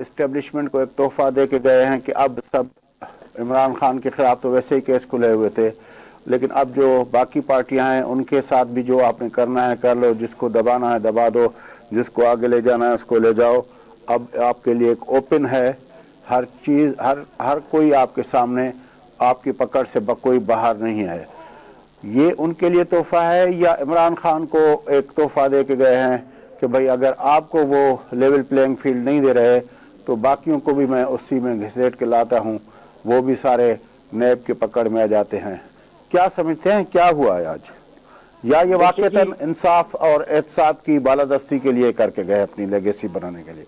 Establishment کو ایک تحفہ دے کے گئے ہیں کہ اب سب عمران خان کے خلاف تو ویسے ہی کیس کھلے ہوئے تھے، لیکن اب جو باقی پارٹیاں ہیں ان کے ساتھ بھی جو آپ نے کرنا ہے کر لو، جس کو دبانا ہے دبا دو، جس کو آگے لے جانا ہے اس کو لے جاؤ. اب آپ کے لیے ایک اوپن ہے ہر چیز، ہر کوئی آپ کے سامنے، آپ کی پکڑ سے کوئی باہر نہیں ہے. یہ ان کے لیے تحفہ ہے یا عمران خان کو ایک تحفہ دے کے گئے ہیں کہ بھائی اگر آپ کو وہ لیول پلینگ فیلڈ نہیں دے رہے تو باقیوں کو بھی میں اسی میں گھسیٹ کے لاتا ہوں، وہ بھی سارے نیب کے پکڑ میں آ جاتے ہیں؟ کیا سمجھتے ہیں کیا ہوا ہے آج؟ یا یہ دیکھیے جی، واقعتاً انصاف اور احتساب کی بالادستی کے لیے کر کے گئے اپنی لیگیسی بنانے کے لیے؟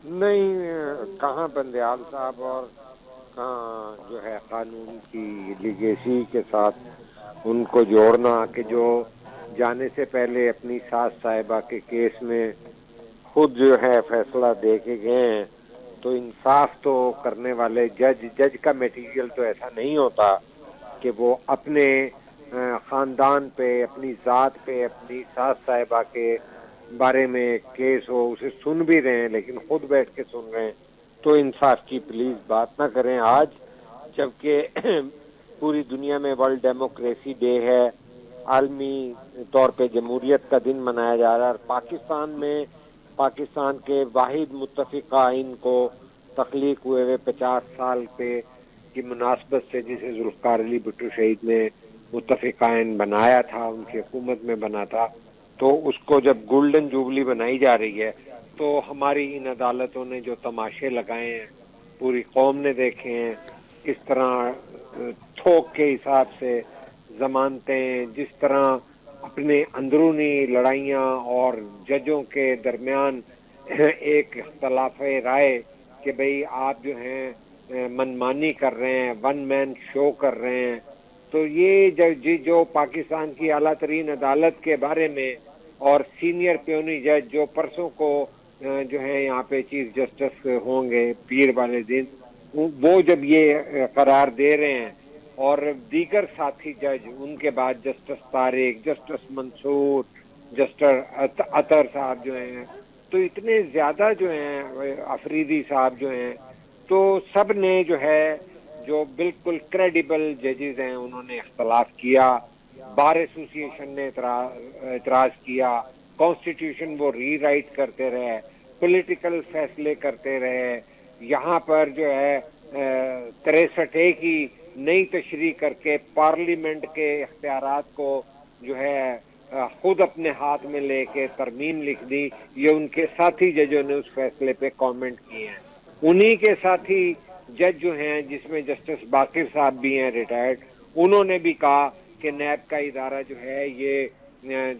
نہیں، کہاں بندیال صاحب اور کہاں جو ہے قانون کی لیگیسی کے ساتھ ان کو جوڑنا کہ جو جانے سے پہلے اپنی ساس صاحبہ کے کیس میں خود جو ہے فیصلہ دے کے گئے ہیں. تو انصاف تو کرنے والے جج کا میٹیریل تو ایسا نہیں ہوتا کہ وہ اپنے خاندان پہ، اپنی ذات پہ، اپنی ساس صاحبہ کے بارے میں کیس ہو اسے سن بھی رہے ہیں لیکن خود بیٹھ کے سن رہے ہیں. تو انصاف کی پلیز بات نہ کریں آج، جبکہ پوری دنیا میں ورلڈ ڈیموکریسی ڈے ہے، عالمی طور پہ جمہوریت کا دن منایا جا رہا ہے، اور پاکستان میں پاکستان کے واحد متفق آئین کو تخلیق ہوئے 50 سال پہ کی مناسبت سے، جسے ذوالفقار علی بھٹو شہید نے متفق آئین بنایا تھا، ان کی حکومت میں بنا تھا، تو اس کو جب گولڈن جوبلی بنائی جا رہی ہے تو ہماری ان عدالتوں نے جو تماشے لگائے ہیں پوری قوم نے دیکھے ہیں، کس طرح تھوک کے حساب سے ضمانتیں، جس طرح اپنے اندرونی لڑائیاں اور ججوں کے درمیان ایک اختلاف رائے کہ بھئی آپ جو ہیں منمانی کر رہے ہیں، ون مین شو کر رہے ہیں. تو یہ جو پاکستان کی اعلیٰ ترین عدالت کے بارے میں اور سینئر پیونی جج جو پرسوں کو جو ہے یہاں پہ چیف جسٹس ہوں گے پیر والے دن، وہ جب یہ قرار دے رہے ہیں اور دیگر ساتھی جج ان کے بعد جسٹس طارق، جسٹس منصور، جسٹس اطہر صاحب جو ہیں، تو اتنے زیادہ جو ہیں افریدی صاحب جو ہیں، تو سب نے جو ہے جو بالکل کریڈیبل ججز ہیں انہوں نے اختلاف کیا. بار ایسوسی ایشن نے اعتراض کیا، کانسٹیٹیوشن وہ ری رائٹ کرتے رہے، پولیٹیکل فیصلے کرتے رہے، یہاں پر جو ہے 63A کی نئی تشریح کر کے پارلیمنٹ کے اختیارات کو جو ہے خود اپنے ہاتھ میں لے کے ترمیم لکھ دی. یہ ان کے ساتھی ججوں نے اس فیصلے پہ کامنٹ کیے ہیں. انہی کے ساتھی جج جو ہیں جس میں جسٹس باقر صاحب بھی ہیں ریٹائرڈ، انہوں نے بھی کہا کہ نیب کا ادارہ جو ہے یہ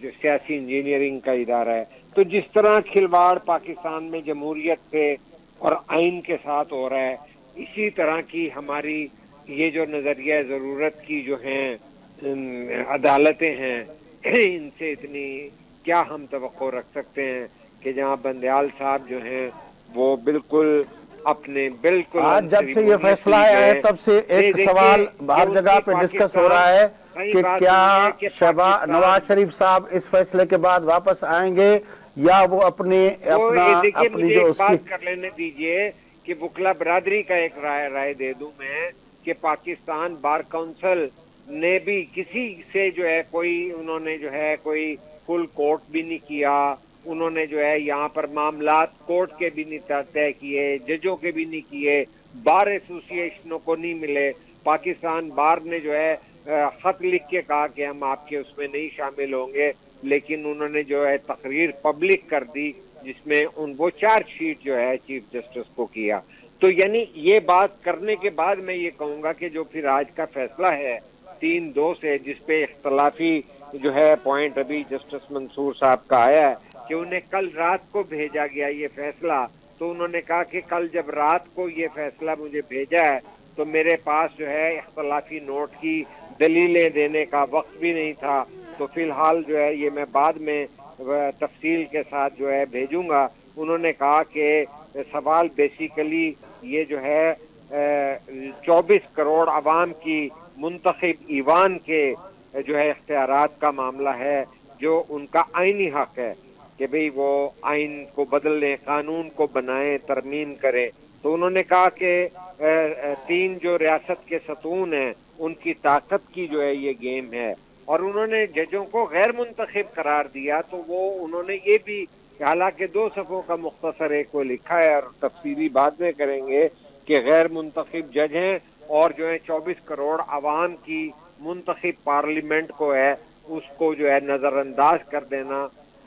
جو سیاسی انجینئرنگ کا ادارہ ہے. تو جس طرح کھلواڑ پاکستان میں جمہوریت سے اور آئین کے ساتھ ہو رہا ہے، اسی طرح کی ہماری یہ جو نظریہ ضرورت کی جو ہیں عدالتیں ہیں، ان سے اتنی کیا ہم توقع رکھ سکتے ہیں کہ جہاں بندیال صاحب جو ہیں وہ بالکل اپنے بالکل آج جب سے یہ فیصلہ انسیریمونیسلی جو آیا ہے ہے، تب سے ایک دیکھیے سوال یہ ہر ان جگہ کی پہ ڈسکس ہو پاکستان، رہا ہے صحیح کہ بات کیا نہیں ہے کہ نواز پاکستان، شریف صاحب اس فیصلے کے بعد واپس آئیں گے یا وہ وہ دیکھیے اپنی مجھے جو ایک اس کی بات کر لینے دیجئے کہ وکلا برادری کا ایک رائے دے دوں میں کہ پاکستان بار کونسل نے بھی کسی سے جو ہے کوئی انہوں نے جو ہے کوئی فل کورٹ بھی نہیں کیا، انہوں نے جو ہے یہاں پر معاملات کورٹ کے بھی نہیں طے کیے، ججوں کے بھی نہیں کیے، بار ایسوسی ایشنوں کو نہیں ملے. پاکستان بار نے جو ہے خط لکھ کے کہا کہ ہم آپ کے اس میں نہیں شامل ہوں گے، لیکن انہوں نے جو ہے تقریر پبلک کر دی جس میں وہ چارج شیٹ جو ہے چیف جسٹس کو کیا. تو یعنی یہ بات کرنے کے بعد میں یہ کہوں گا کہ جو پھر آج کا فیصلہ ہے 3-2 سے، جس پہ اختلافی جو ہے پوائنٹ ابھی جسٹس منصور صاحب کا آیا ہے کہ انہیں کل رات کو بھیجا گیا یہ فیصلہ، تو انہوں نے کہا کہ کل جب رات کو یہ فیصلہ مجھے بھیجا ہے تو میرے پاس جو ہے اختلافی نوٹ کی دلیلیں دینے کا وقت بھی نہیں تھا، تو فی الحال جو ہے یہ میں بعد میں تفصیل کے ساتھ جو ہے بھیجوں گا. انہوں نے کہا کہ سوال بیسیکلی یہ جو ہے 24 کروڑ عوام کی منتخب ایوان کے جو ہے اختیارات کا معاملہ ہے جو ان کا آئینی حق ہے. کہ بھئی وہ آئین کو بدل لیں، قانون کو بنائیں، ترمیم کریں. تو انہوں نے کہا کہ 3 جو ریاست کے ستون ہیں ان کی طاقت کی جو ہے یہ گیم ہے. اور انہوں نے ججوں کو غیر منتخب قرار دیا. تو وہ انہوں نے یہ بھی، حالانکہ 2 صفحوں کا مختصر ایک کو لکھا ہے اور تفصیلی بعد میں کریں گے، کہ غیر منتخب جج ہیں اور جو ہے 24 کروڑ عوام کی منتخب پارلیمنٹ کو ہے اس کو جو ہے نظر انداز کر دینا.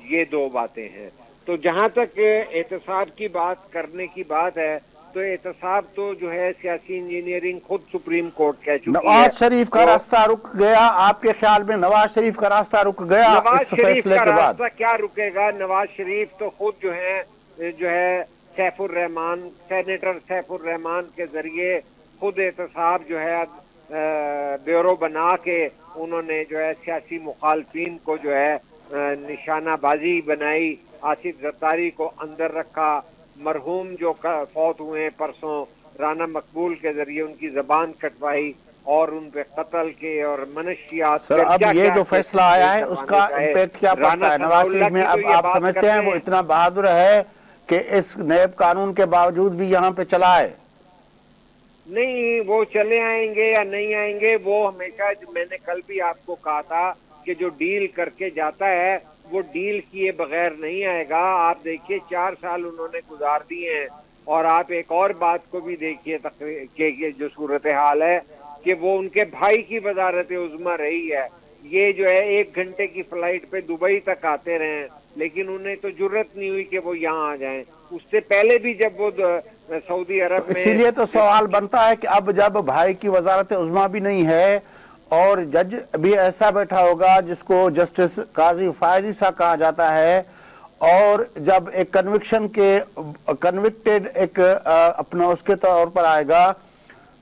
یہ 2 باتیں ہیں. تو جہاں تک احتساب کی بات کرنے کی بات ہے، تو احتساب تو جو ہے سیاسی انجینئرنگ خود سپریم کورٹ کہہ چکی ہے. نواز شریف کا تو راستہ رک گیا آپ کے خیال میں؟ نواز شریف کا راستہ رک گیا نواز اس شریف فیصلے کا کے بعد؟ راستہ کیا رکے گا؟ نواز شریف تو خود جو ہے سیف الرحمان، سینیٹر سیف الرحمان کے ذریعے خود احتساب جو ہے بیورو بنا کے انہوں نے جو ہے سیاسی مخالفین کو جو ہے نشانہ بازی بنائی. آصف زرداری کو اندر رکھا. مرحوم جو فوت ہوئے پرسوں رانا مقبول کے ذریعے ان کی زبان کٹوائی اور ان پہ قتل کے اور منشیات سر پھر اب کیا یہ کیا جو فیصلہ کیسز آیا ہے اس کروانے کا چاہے. امپیکٹ کیا رانا پڑتا ہے؟ ثناء نواز اللہ شریف میں کی تو اب یہ آپ بات سمجھتے ہیں کرتے وہ اتنا بہادر ہے کہ اس نیب قانون کے باوجود بھی یہاں پہ چلا ہے؟ نہیں، وہ چلے آئیں گے یا نہیں آئیں گے، وہ ہمیشہ، میں نے کل بھی آپ کو کہا تھا کہ جو ڈیل کر کے جاتا ہے وہ ڈیل کیے بغیر نہیں آئے گا. آپ دیکھیے 4 سال انہوں نے گزار دیے ہیں. اور آپ ایک اور بات کو بھی دیکھیے کہ جو صورتحال ہے کہ وہ ان کے بھائی کی وزارت عظمیٰ رہی ہے. یہ جو ہے 1 گھنٹے کی فلائٹ پہ دبئی تک آتے رہے ہیں، لیکن انہیں تو جرت نہیں ہوئی کہ وہ یہاں آ جائیں. اس سے پہلے بھی جب وہ سعودی تو عرب اسی میں لیے تو سوال بنتا ہے کہ اب جب بھائی کی وزارت عظمیٰ بھی نہیں ہے اور جج بھی ایسا بیٹھا ہوگا جس کو جسٹس قاضی فائزی صاحب کہا جاتا ہے، اور جب ایک کنوکشن کے کنوکٹڈ ایک اپنا اس کے طور پر آئے گا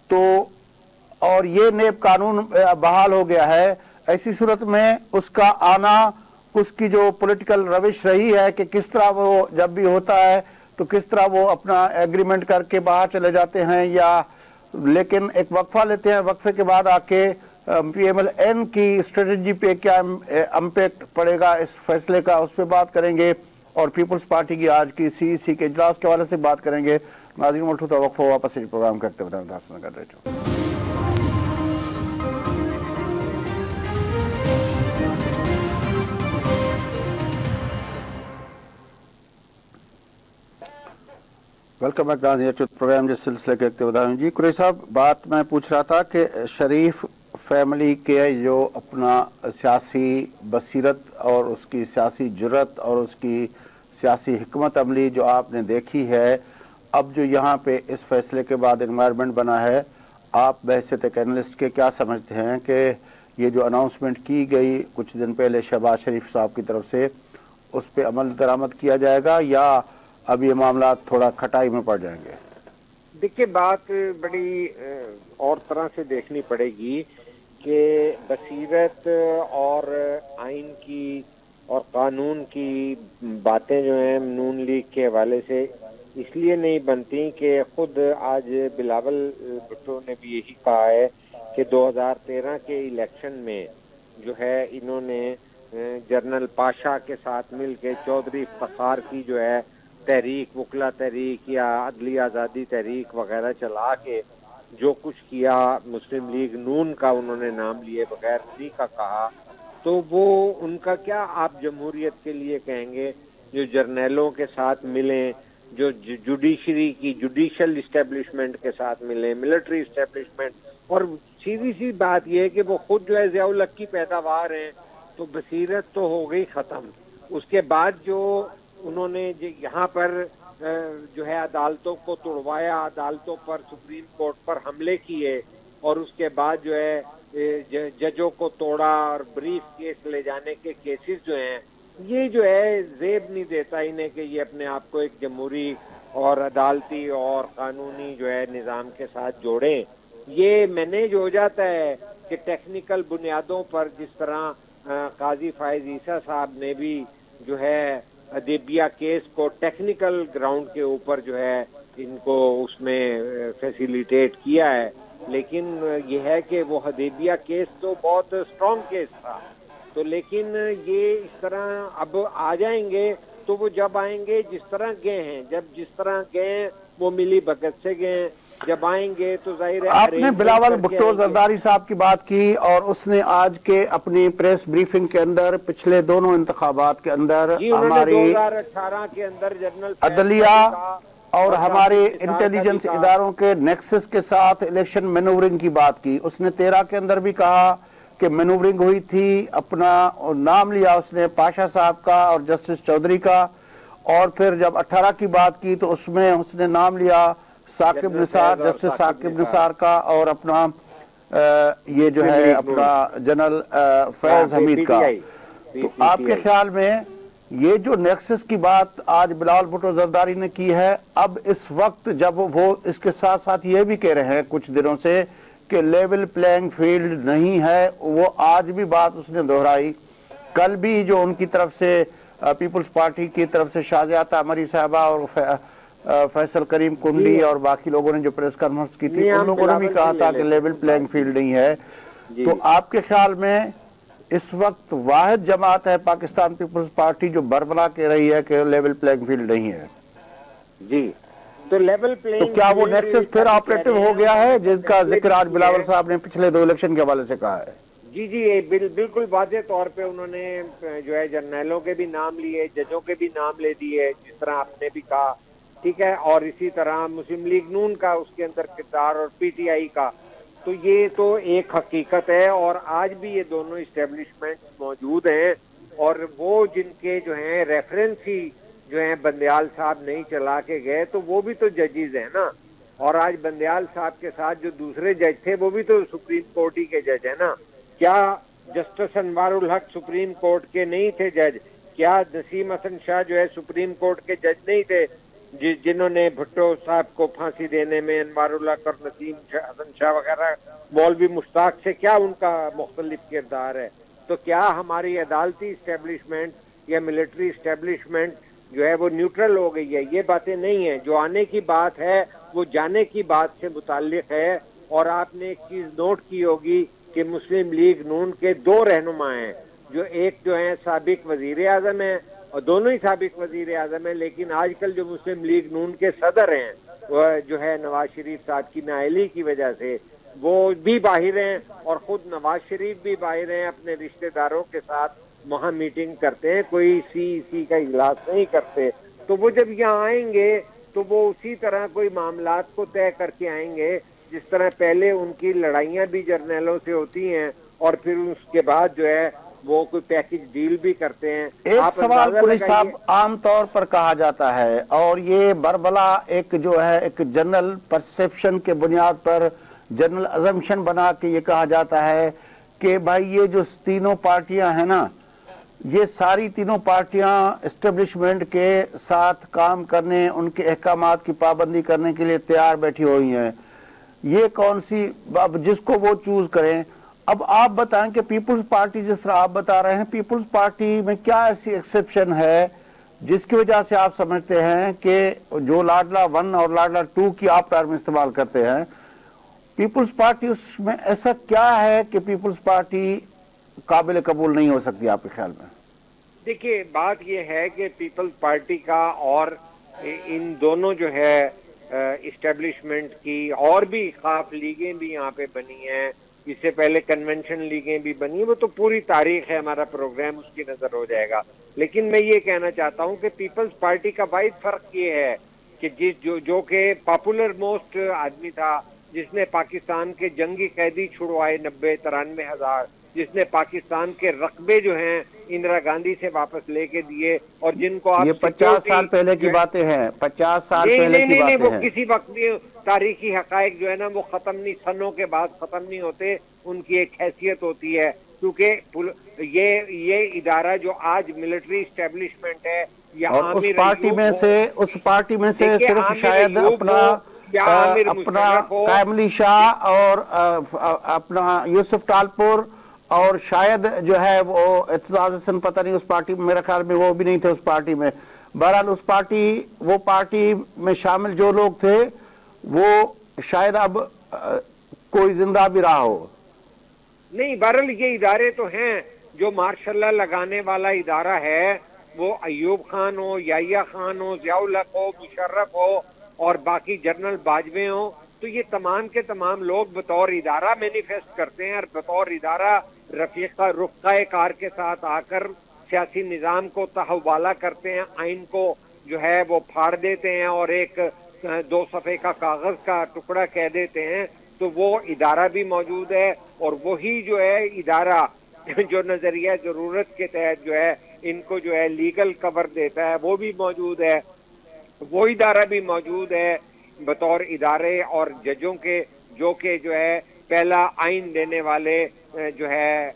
تو، اور یہ نیب قانون بحال ہو گیا ہے، ایسی صورت میں اس کا آنا، اس کی جو پولیٹیکل روش رہی ہے کہ کس طرح وہ جب بھی ہوتا ہے تو کس طرح وہ اپنا ایگریمنٹ کر کے باہر چلے جاتے ہیں، یا لیکن ایک وقفہ لیتے ہیں، وقفے کے بعد آ کے پی ایم ایل این کی اسٹریٹجی پہ کیا امپیکٹ پڑے گا اس فیصلے کا، اس پہ بات کریں گے. اور پیپلز پارٹی کی آج کی سی ای سی کے اجلاس کے حوالے سے بات کریں گے. ناظرین ملٹو تو وقفہ واپس سے پروگرام کرتے ہوئے کر رہے تھے. ویلکم بیک ناظرین پروگرام جس سلسلے کے اقتدار جی قریشی صاحب، بات میں پوچھ رہا تھا کہ شریف فیملی کے جو اپنا سیاسی بصیرت اور اس کی سیاسی جرت اور اس کی سیاسی حکمت عملی جو آپ نے دیکھی ہے، اب جو یہاں پہ اس فیصلے کے بعد انوائرمنٹ بنا ہے، آپ بحیثیت ایک اینالسٹ کے کیا سمجھتے ہیں کہ یہ جو اناؤنسمنٹ کی گئی کچھ دن پہلے شہباز شریف صاحب کی طرف سے، اس پہ عمل درآمد کیا جائے گا یا اب یہ معاملات تھوڑا کھٹائی میں پڑ جائیں گے؟ دیکھیے، بات بڑی اور طرح سے دیکھنی پڑے گی کہ بصیرت اور آئین کی اور قانون کی باتیں جو ہیں نون لیگ کے حوالے سے اس لیے نہیں بنتی کہ خود آج بلاول بھٹو نے بھی یہی کہا ہے کہ 2013 کے الیکشن میں جو ہے انہوں نے جنرل پاشا کے ساتھ مل کے چودھری افتخار کی جو ہے تحریک، وکلا تحریک یا عدلی آزادی تحریک وغیرہ چلا کے جو کچھ کیا، مسلم لیگ نون کا انہوں نے نام لیے بغیر انہی کا کہا، تو وہ ان کا کیا آپ جمہوریت کے لیے کہیں گے؟ جو جرنیلوں کے ساتھ ملیں، جو جوڈیشری کی جوڈیشل اسٹیبلشمنٹ کے ساتھ ملیں، ملٹری اسٹیبلشمنٹ، اور سیدھی سی بات یہ ہے کہ وہ خود جو ہے ضیاء الحق کی پیداوار ہیں. تو بصیرت تو ہو گئی ختم. اس کے بعد جو انہوں نے یہاں پر جو ہے عدالتوں کو توڑوایا، عدالتوں پر، سپریم کورٹ پر حملے کیے، اور اس کے بعد جو ہے ججوں کو توڑا اور بریف کیس لے جانے کے کیسز جو ہیں، یہ جو ہے زیب نہیں دیتا انہیں کہ یہ اپنے آپ کو ایک جمہوری اور عدالتی اور قانونی جو ہے نظام کے ساتھ جوڑیں. یہ مینیج ہو جاتا ہے کہ ٹیکنیکل بنیادوں پر، جس طرح قاضی فائز عیسیٰ صاحب نے بھی جو ہے حدیبیہ کیس کو ٹیکنیکل گراؤنڈ کے اوپر جو ہے ان کو اس میں فیسیلیٹیٹ کیا ہے. لیکن یہ ہے کہ وہ حدیبیہ کیس تو بہت اسٹرانگ کیس تھا. تو لیکن یہ اس طرح اب آ جائیں گے تو وہ جب آئیں گے جس طرح گئے ہیں، جس طرح گئے ہیں وہ ملی بھگت سے گئے ہیں، جب آئیں گے تو ظاہر ہے آپ نے بلاول بھٹو آئیں گے۔ زرداری صاحب کی بات کی اور اس نے آج کے اپنی پریس بریفنگ کے اندر پچھلے دونوں انتخابات کے اندر جی انہوں نے ہماری 2018 کے اندر جنرل فیض کا عدلیہ بھی کہا اور ہمارے ثاقب نثار کا بھی انٹیلیجنس کہا۔ اداروں کے نیکسس کے ساتھ الیکشن مینورنگ کی بات کی۔ اس نے 13 کے اندر بھی کہا کہ مینورنگ ہوئی تھی، اپنا نام لیا اس نے پاشا صاحب کا اور جسٹس چودھری کا، اور پھر جب 18 کی بات کی تو اس میں اس نے نام لیا ثاقب جنرل نثار، فیض اور جسٹس ثاقب ثاقب نثار کا، اور اپنا یہ جو مسلم ہے لیگ اپنا نون، جنرل فیض حمید پی کا۔ ٹی آئی، تو پی آپ ٹی کے آئی۔ خیال میں یہ جو نیکسس کی بات آج بلاول بھٹو زرداری نے کی ہے، اب اس وقت جب وہ اس کے ساتھ ساتھ یہ بھی کہہ رہے ہیں کچھ دنوں سے کہ لیول پلینگ فیلڈ نہیں ہے، وہ آج بھی بات اس نے دہرائی، کل بھی جو ان کی طرف سے پیپلز پارٹی کی طرف سے شازیہ عمری صاحبہ اور فیصل کریم جی کنڈی اور باقی لوگوں نے جو پریس کانفرنس کی تھی، نہیں، ان ہم لوگوں نے بھی بلاول کہا سے لے تھا کہ لیتے لیول ہیں پلینگ بات۔ جی فیلڈ نہیں ہے۔ جی تو آپ کے خیال میں اس وقت واحد جماعت ہے پاکستان پیپلز پارٹی جو بربلا کہہ رہی ہے کہ لیول پلینگ فیلڈ نہیں ہے، جی، تو لیول تو پلینگ کیا وہ فیلڈ نیکسس پھر جب کہہ آپریٹو رہے ہو ہیں گیا انہوں ہے نے جن تو کا پہلے ذکر بھی آج کی بلاول ہے۔ صاحب نے پچھلے 2 الیکشن کے حوالے سے کہا ہے؟ جی جی، یہ بالکل واضح طور پہ انہوں نے جو ہے جرنیلوں کے بھی نام لیے، ججوں کے بھی نام لے دیے، جس طرح آپ نے بھی کہا، ٹھیک ہے، اور اسی طرح مسلم لیگ نون کا اس کے اندر کردار اور پی ٹی آئی کا، تو یہ تو ایک حقیقت ہے، اور آج بھی یہ دونوں اسٹیبلشمنٹس موجود ہیں، اور وہ جن کے جو ہیں ریفرنس ہی جو ہیں بندیال صاحب نہیں چلا کے گئے، تو وہ بھی تو ججز ہیں نا، اور آج بندیال صاحب کے ساتھ جو دوسرے جج تھے وہ بھی تو سپریم کورٹ ہی کے جج ہیں نا۔ کیا جسٹس انوار الحق سپریم کورٹ کے نہیں تھے جج؟ کیا نسیم حسن شاہ جو ہے سپریم کورٹ کے جج نہیں تھے، جنہوں نے بھٹو صاحب کو پھانسی دینے میں انوار الحق اور نسیم حسن شاہ وغیرہ، مولوی مشتاق سے کیا ان کا مختلف کردار ہے؟ تو کیا ہماری عدالتی اسٹیبلشمنٹ یا ملٹری اسٹیبلشمنٹ جو ہے وہ نیوٹرل ہو گئی ہے؟ یہ باتیں نہیں ہیں، جو آنے کی بات ہے وہ جانے کی بات سے متعلق ہے۔ اور آپ نے ایک چیز نوٹ کی ہوگی کہ مسلم لیگ نون کے 2 رہنما ہیں، جو ایک جو ہیں سابق وزیر اعظم ہیں، اور دونوں ہی سابق وزیر اعظم ہیں، لیکن آج کل جو مسلم لیگ نون کے صدر ہیں وہ جو ہے نواز شریف صاحب کی نااہلی کی وجہ سے وہ بھی باہر ہیں، اور خود نواز شریف بھی باہر ہیں، اپنے رشتہ داروں کے ساتھ وہاں میٹنگ کرتے ہیں، کوئی سی کا اجلاس نہیں کرتے۔ تو وہ جب یہاں آئیں گے تو وہ اسی طرح کوئی معاملات کو طے کر کے آئیں گے جس طرح پہلے ان کی لڑائیاں بھی جرنیلوں سے ہوتی ہیں، اور پھر اس کے بعد جو ہے وہ کوئی پیکج ڈیل بھی کرتے ہیں۔ ایک آپ سوال اندازہ قریشی صاحب لگائیے۔ عام طور پر کہا جاتا ہے، اور یہ بربلا ایک جو ہے ایک جنرل پرسیپشن کے بنیاد پر جنرل ازمپشن بنا کے یہ کہا جاتا ہے کہ بھائی یہ جو تینوں پارٹیاں ہیں نا، یہ ساری تینوں پارٹیاں اسٹیبلشمنٹ کے ساتھ کام کرنے، ان کے احکامات کی پابندی کرنے کے لیے تیار بیٹھی ہوئی ہیں، یہ کون سی جس کو وہ چوز کریں۔ اب آپ بتائیں کہ پیپلز پارٹی جس طرح آپ بتا رہے ہیں، پیپلز پارٹی میں کیا ایسی ایکسیپشن ہے جس کی وجہ سے آپ سمجھتے ہیں کہ جو لاڈلا 1 اور لاڈلا 2 کی آپ ٹرم استعمال کرتے ہیں، پیپلز پارٹی اس میں ایسا کیا ہے کہ پیپلز پارٹی قابل قبول نہیں ہو سکتی آپ کے خیال میں؟ دیکھیے بات یہ ہے کہ پیپلز پارٹی کا اور ان دونوں جو ہے اسٹیبلشمنٹ کی اور بھی خاص لیگیں بھی یہاں پہ بنی ہیں، اس سے پہلے کنونشن لیگیں بھی بنی، وہ تو پوری تاریخ ہے، ہمارا پروگرام اس کی نظر ہو جائے گا۔ لیکن میں یہ کہنا چاہتا ہوں کہ پیپلز پارٹی کا واحد فرق یہ ہے کہ جو کہ پاپولر موسٹ آدمی تھا، جس نے پاکستان کے جنگی قیدی چھڑوائے 90-93 ہزار، جس نے پاکستان کے رقبے جو ہیں اندرا گاندھی سے واپس لے کے دیے، اور جن کو آپ یہ 50 سال سیکیورٹی پہلے کی جو ہے، باتیں ہیں، 50 سال نہیں پہلے نہیں کی نہیں نہیں، باتیں وہ ہیں۔ کسی وقت بھی تاریخی حقائق جو ہے نا وہ ختم نہیں، سنوں کے بعد ختم نہیں ہوتے، ان کی ایک حیثیت ہوتی ہے، کیونکہ یہ ادارہ جو آج ملٹری اسٹیبلشمنٹ ہے، یا اور اس عامر پارٹی ایوب میں ہو، سے دیکھیے صرف عامر شاید ایوب اپنا ہو یا عامر مشرف ہو، قائم علی شاہ اور اپنا یوسف ٹالپور اور شاید جو ہے وہ اعتزاز حسن، پتہ نہیں اس پارٹی میں، میرا خیال میں وہ بھی نہیں تھے اس پارٹی میں۔ بہرحال اس پارٹی میں شامل جو لوگ تھے وہ شاید اب کوئی زندہ بھی رہا ہو۔ نہیں، بہرحال یہ ادارے تو ہیں، جو ماشاء اللہ لگانے والا ادارہ ہے وہ ایوب خان ہو، یحییٰ خان ہو، ضیاء الحق ہو، مشرف ہو اور باقی جنرل باجوے ہوں، تو یہ تمام کے تمام لوگ بطور ادارہ مینیفیسٹ کرتے ہیں اور بطور ادارہ رفقۂ کار کے ساتھ آ کر سیاسی نظام کو تحوالہ کرتے ہیں، آئین کو جو ہے وہ پھاڑ دیتے ہیں اور ایک 2 صفحے کا کاغذ کا ٹکڑا کہہ دیتے ہیں. تو وہ ادارہ بھی موجود ہے اور وہی جو ہے ادارہ جو نظریہ ضرورت کے تحت جو ہے ان کو جو ہے لیگل کور دیتا ہے وہ بھی موجود ہے. وہ ادارہ بھی موجود ہے بطور ادارے اور ججوں کے، جو کہ جو ہے پہلا آئین دینے والے جو ہے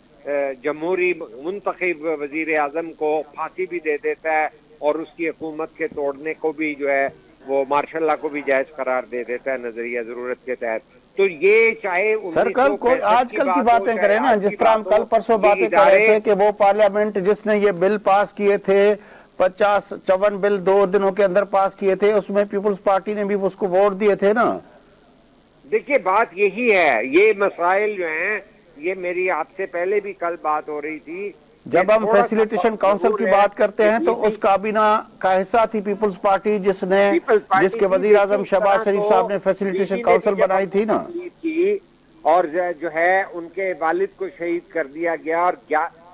جمہوری منتخب وزیر اعظم کو پھانسی بھی دے دیتا ہے اور اس کی حکومت کے توڑنے کو بھی جو ہے وہ مارشل لا کو بھی جائز قرار دے دیتا ہے نظریہ ضرورت کے تحت. تو یہ چاہے سر کل کوئی آج کل کی باتیں کریں نا، جس طرح ہم کل پرسوں باتیں کر رہے تھے کہ وہ پارلیمنٹ جس نے یہ بل پاس کیے تھے 54 بل 2 دنوں کے اندر پاس کیے تھے، اس میں پیپلز پارٹی نے بھی اس کو ووٹ دیے تھے نا. دیکھیے بات یہی ہے، یہ مسائل جو ہیں یہ میری آپ سے پہلے بھی کل بات ہو رہی تھی. جب ہم فیسیلیٹیشن کاؤنسل کی بات کرتے ہیں تو اس کابینہ کا حصہ تھی پیپلز پارٹی، جس کے وزیر اعظم شہباز شریف صاحب نے فیسیلیٹیشن کاؤنسل بنائی تھی نا، اور جو ہے ان کے والد کو شہید کر دیا گیا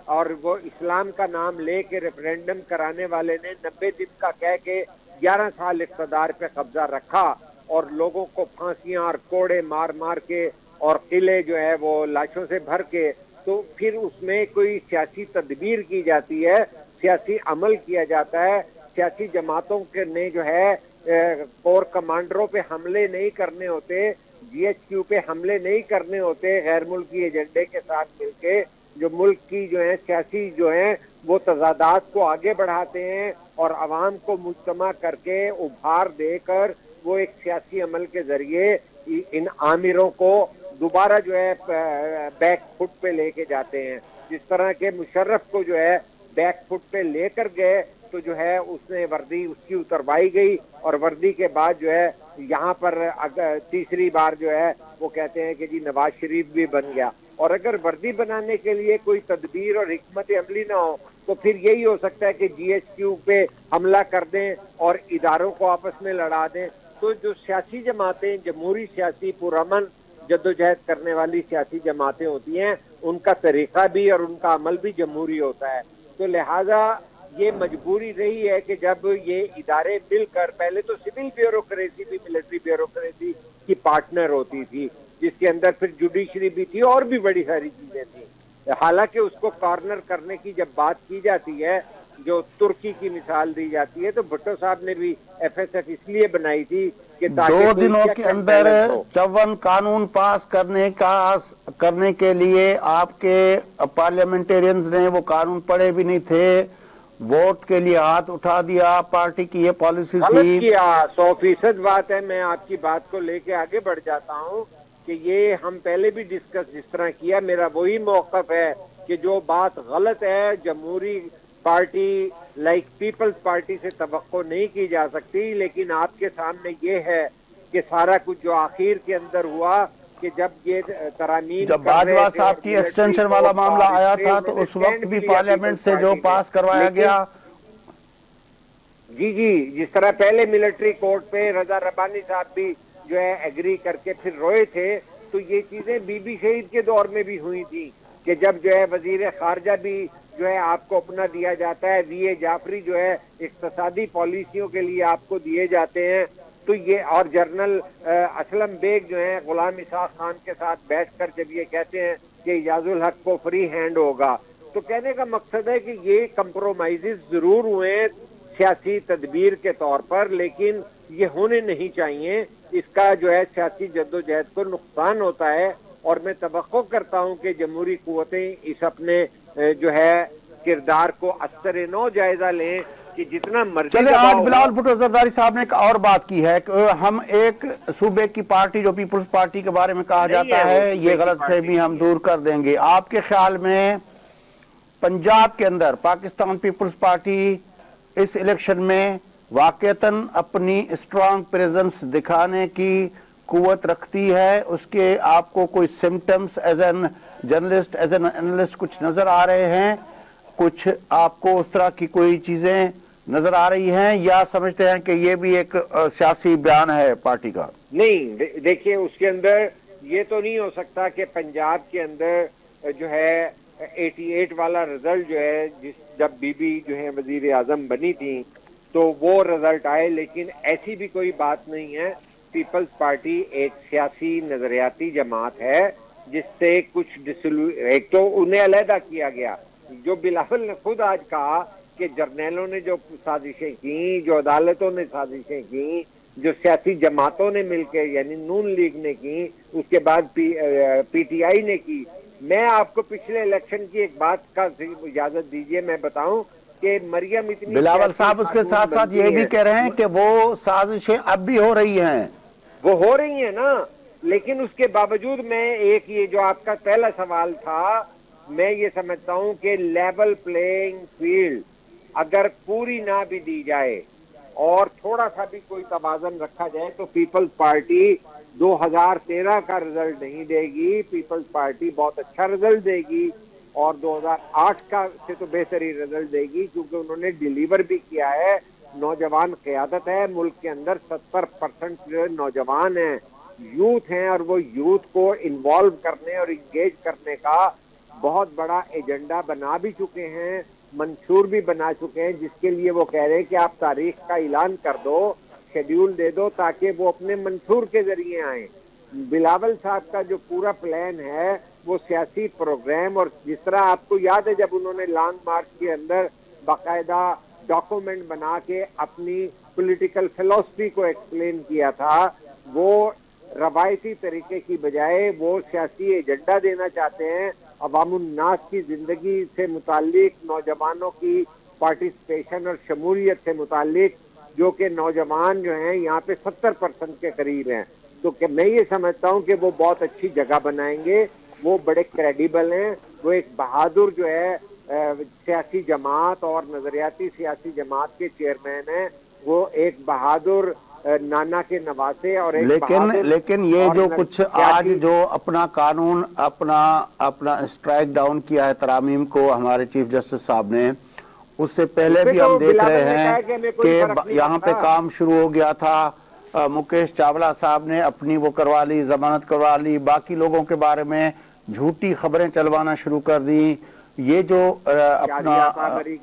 اور وہ اسلام کا نام لے کے ریفرینڈم کرانے والے نے 90 دن کا کہہ کے 11 سال اقتدار پہ قبضہ رکھا اور لوگوں کو پھانسیاں اور کوڑے مار مار کے اور قلعے جو ہے وہ لاشوں سے بھر کے، تو پھر اس میں کوئی سیاسی تدبیر کی جاتی ہے، سیاسی عمل کیا جاتا ہے. سیاسی جماعتوں کے نے جو ہے کور کمانڈروں پہ حملے نہیں کرنے ہوتے، جی ایچ کیو پہ حملے نہیں کرنے ہوتے غیر ملکی ایجنڈے کے ساتھ مل کے، جو ملک کی جو ہے سیاسی جو ہیں وہ تضادات کو آگے بڑھاتے ہیں اور عوام کو مجتمع کر کے ابھار دے کر وہ ایک سیاسی عمل کے ذریعے ان آمروں کو دوبارہ جو ہے بیک فٹ پہ لے کے جاتے ہیں. جس طرح کے مشرف کو جو ہے بیک فٹ پہ لے کر گئے تو جو ہے اس نے وردی اس کی اتروائی گئی اور وردی کے بعد جو ہے یہاں پر تیسری بار جو ہے وہ کہتے ہیں کہ جی نواز شریف بھی بن گیا. اور اگر وردی بنانے کے لیے کوئی تدبیر اور حکمت عملی نہ ہو تو پھر یہی ہو سکتا ہے کہ جی ایچ کیو پہ حملہ کر دیں اور اداروں کو آپس میں لڑا دیں. تو جو سیاسی جماعتیں، جمہوری سیاسی پرامن جدوجہد کرنے والی سیاسی جماعتیں ہوتی ہیں، ان کا طریقہ بھی اور ان کا عمل بھی جمہوری ہوتا ہے. تو لہذا یہ مجبوری رہی ہے کہ جب یہ ادارے مل کر، پہلے تو سول بیوروکریسی بھی ملٹری بیوروکریسی کی پارٹنر ہوتی تھی جس کے اندر پھر جوڈیشری بھی تھی اور بھی بڑی ساری چیزیں تھیں. حالانکہ اس کو کارنر کرنے کی جب بات کی جاتی ہے، جو ترکی کی مثال دی جاتی ہے، تو بھٹو صاحب نے بھی ایف ایس ایف اس لیے بنائی تھی کہ 2 دنوں کے اندر 54 قانون پاس کرنے کے لیے آپ کے پارلیمنٹیرینز نے وہ قانون پڑھے بھی نہیں تھے، ووٹ کے لیے ہاتھ اٹھا دیا. پارٹی کی یہ پالیسی تھی. غلط کیا، 100% بات ہے. میں آپ کی بات کو لے کے آگے بڑھ جاتا ہوں کہ یہ ہم پہلے بھی ڈسکس جس طرح کیا، میرا وہی موقف ہے کہ جو بات غلط ہے جمہوری پارٹی لائک پیپلز پارٹی سے توقع نہیں کی جا سکتی. لیکن آپ کے سامنے یہ ہے کہ سارا کچھ جو آخر کے اندر ہوا کہ جب یہ ترامیم جب باجوہ صاحب کی ایکسٹینشن والا معاملہ آیا تھا تو اس وقت بھی پارلیمنٹ سے جو پاس کروایا گیا، جی جس طرح پہلے ملٹری کورٹ پہ رضا ربانی صاحب بھی جو ہے ایگری کر کے پھر روئے تھے، تو یہ چیزیں بی بی شہید کے دور میں بھی ہوئی تھی کہ جب جو ہے وزیر خارجہ بھی جو ہے آپ کو اپنا دیا جاتا ہے، وی اے جعفری جو ہے اقتصادی پالیسیوں کے لیے آپ کو دیے جاتے ہیں، تو یہ اور جنرل اسلم بیگ جو ہیں غلام اسحاق خان کے ساتھ بیٹھ کر جب یہ کہتے ہیں کہ ایاز الحق کو فری ہینڈ ہوگا، تو کہنے کا مقصد ہے کہ یہ کمپرومائزز ضرور ہوئے سیاسی تدبیر کے طور پر، لیکن یہ ہونے نہیں چاہیے. اس کا جو ہے سیاسی جدوجہد کو نقصان ہوتا ہے اور میں توقع کرتا ہوں کہ جمہوری قوتیں اس اپنے جو ہے کردار کو اثر نو جائزہ لیں کہ جتنا مرضی. چلے آج بلاول بھٹو زرداری صاحب نے ایک اور بات کی ہے کہ ہم ایک صوبے کی پارٹی جو پیپلز پارٹی کے بارے میں کہا جاتا ہے، یہ غلط فہمی ہم دور کر دیں گے. آپ کے خیال میں پنجاب کے اندر پاکستان پیپلز پارٹی اس الیکشن میں واقعتاً اپنی اسٹرانگ پریزنس دکھانے کی قوت رکھتی ہے؟ اس کے آپ کو کوئی symptoms as an journalist as an analyst کچھ نظر آ رہے ہیں؟ کچھ آپ کو اس طرح کی کوئی چیزیں نظر آ رہی ہیں یا سمجھتے ہیں کہ یہ بھی ایک سیاسی بیان ہے پارٹی کا؟ نہیں، دیکھیے اس کے اندر یہ تو نہیں ہو سکتا کہ پنجاب کے اندر جو ہے 88 والا رزلٹ جو ہے، جب بی بی جو ہے وزیر اعظم بنی تھی تو وہ رزلٹ آئے، لیکن ایسی بھی کوئی بات نہیں ہے. پیپلز پارٹی ایک سیاسی نظریاتی جماعت ہے جس سے کچھ ایک تو انہیں علیحدہ کیا گیا. جو بلاول نے خود آج کہا کہ جرنیلوں نے جو سازشیں کی، جو عدالتوں نے سازشیں کی، جو سیاسی جماعتوں نے مل کے یعنی نون لیگ نے کی، اس کے بعد پی ٹی آئی نے کی. میں آپ کو پچھلے الیکشن کی ایک بات کا اجازت دیجئے میں بتاؤں کہ مریم اتنی بلاول صاحب اس کے ساتھ ساتھ یہ بھی کہہ رہے ہیں کہ وہ سازشیں اب بھی ہو رہی ہیں. وہ ہو رہی ہیں نا، لیکن اس کے باوجود میں ایک یہ جو آپ کا پہلا سوال تھا، میں یہ سمجھتا ہوں کہ لیول پلینگ فیلڈ اگر پوری نہ بھی دی جائے اور تھوڑا سا بھی کوئی توازن رکھا جائے تو پیپلز پارٹی 2013 کا رزلٹ نہیں دے گی. پیپلز پارٹی بہت اچھا رزلٹ دے گی اور 2008 کا سے تو بہترین رزلٹ دے گی، کیونکہ انہوں نے ڈیلیور بھی کیا ہے. نوجوان قیادت ہے ملک کے اندر، 70% جو نوجوان ہیں، یوتھ ہیں، اور وہ یوتھ کو انوالو کرنے اور انگیج کرنے کا بہت بڑا ایجنڈا بنا بھی چکے ہیں، منشور بھی بنا چکے ہیں، جس کے لیے وہ کہہ رہے ہیں کہ آپ تاریخ کا اعلان کر دو، شیڈیول دے دو تاکہ وہ اپنے منشور کے ذریعے آئیں. بلاول صاحب کا جو پورا پلان ہے وہ سیاسی پروگرام، اور جس طرح آپ کو یاد ہے جب انہوں نے لانگ مارچ کے اندر باقاعدہ ڈاکومنٹ بنا کے اپنی پولیٹیکل فلسفی کو ایکسپلین کیا تھا، وہ روایتی طریقے کی بجائے وہ سیاسی ایجنڈا دینا چاہتے ہیں. عوام الناس کی زندگی سے متعلق، نوجوانوں کی پارٹیسپیشن اور شمولیت سے متعلق، جو کہ نوجوان جو ہیں یہاں پہ 70% کے قریب ہیں. تو کہ میں یہ سمجھتا ہوں کہ وہ بہت اچھی جگہ بنائیں گے، وہ بڑے کریڈیبل ہیں، وہ ایک بہادر جو ہے سیاسی جماعت اور نظریاتی سیاسی جماعت کے چیئرمین ہیں. وہ ایک بہادر نانا کے نواسے اور ایک لیکن یہ جو کچھ آج جو اپنا قانون اپنا اسٹرائک ڈاؤن کیا ہے ترامیم کو ہمارے چیف جسٹس صاحب نے، اس سے پہلے بھی ہم دیکھ رہے ہیں کہ یہاں پہ کام شروع ہو گیا تھا. مکیش چاولہ صاحب نے اپنی وہ کروا لی، ضمانت کروا لی، باقی لوگوں کے بارے میں جھوٹی خبریں چلوانا شروع کر دی. یہ جو اپنا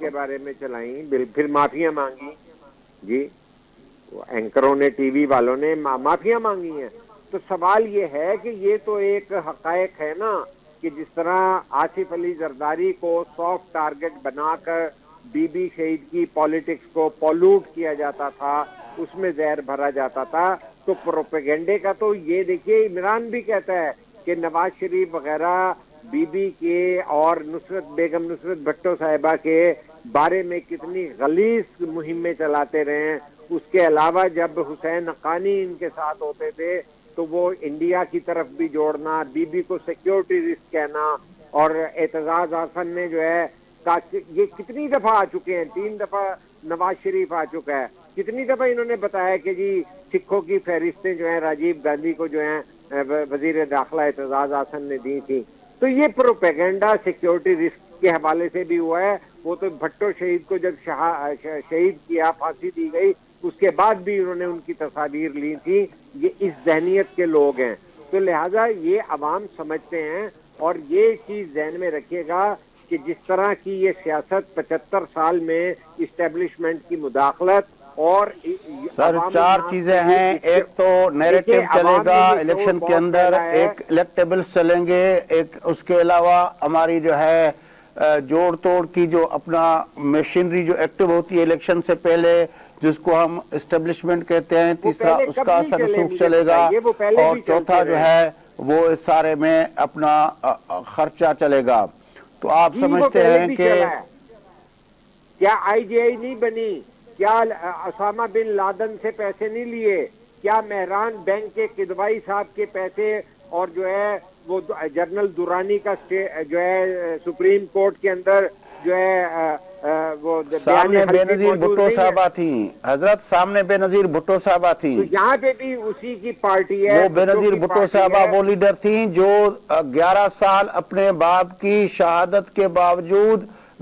کے بارے میں چلائیں، پھر معافیاں مانگی، جی اینکروں نے، ٹی وی والوں نے معافیاں مانگی ہیں. تو سوال یہ ہے کہ یہ تو ایک حقائق ہے نا کہ جس طرح آصف علی زرداری کو سافٹ ٹارگٹ بنا کر بی بی شہید کی پالیٹکس کو پولوٹ کیا جاتا تھا، اس میں زہر بھرا جاتا تھا، تو پروپیگنڈے کا تو یہ دیکھیے عمران بھی کہتا ہے کہ نواز شریف وغیرہ بی بی کے اور بیگم نصرت بھٹو صاحبہ کے بارے میں کتنی غلیظ مہمیں چلاتے رہے ہیں. اس کے علاوہ جب حسین حقانی ان کے ساتھ ہوتے تھے تو وہ انڈیا کی طرف بھی جوڑنا، بی بی کو سیکیورٹی رسک کہنا، اور اعتزاز احسن نے جو ہے یہ کتنی دفعہ آ چکے ہیں، 3 دفعہ نواز شریف آ چکا ہے، کتنی دفعہ انہوں نے بتایا کہ جی سکھوں کی فہرستیں جو ہیں راجیو گاندھی کو جو ہیں وزیر داخلہ اعتزاز احسن نے دی تھی. تو یہ پروپیگنڈا سیکیورٹی رسک کے حوالے سے بھی ہوا ہے. وہ تو بھٹو شہید کو جب شہید کیا، پھانسی دی گئی، اس کے بعد بھی انہوں نے ان کی تصاویر لی تھی. یہ اس ذہنیت کے لوگ ہیں، تو لہذا یہ عوام سمجھتے ہیں. اور یہ چیز ذہن میں رکھیے گا کہ جس طرح کی یہ سیاست 75 سال میں اسٹیبلشمنٹ کی مداخلت اور سر 4 چیزیں ہیں. ایک تو نیریٹو چلے گا الیکشن کے اندر، ایک الیکٹیبلز چلیں گے، ایک اس کے علاوہ ہماری جو ہے جوڑ توڑ کی جو اپنا مشینری جو ایکٹیو ہوتی ہے الیکشن سے پہلے، جس کو ہم اسٹیبلشمنٹ کہتے ہیں. تیسرا اس کا اثر رسوخ چلے گا، اور چوتھا جو ہے وہ اس سارے میں اپنا خرچہ چلے گا. تو آپ سمجھتے ہیں کہ کیا آئی جی آئی نہیں بنی؟ کیا اسامہ بن لادن سے پیسے نہیں لیے؟ کیا مہران بینک کے کدوائی صاحب کے پیسے اور جو ہے وہ جنرل دورانی کا جو ہے سپریم کورٹ کے اندر جو ہے وہ سامنے بے نظیر بھٹو صاحبہ تھیں حضرت، سامنے بے نظیر بھٹو صاحبہ تھیں. تو یہاں پہ بھی اسی کی پارٹی ہے. وہ بے نظیر بھٹو صاحبہ وہ لیڈر تھیں جو 11 سال اپنے باپ کی شہادت کے باوجود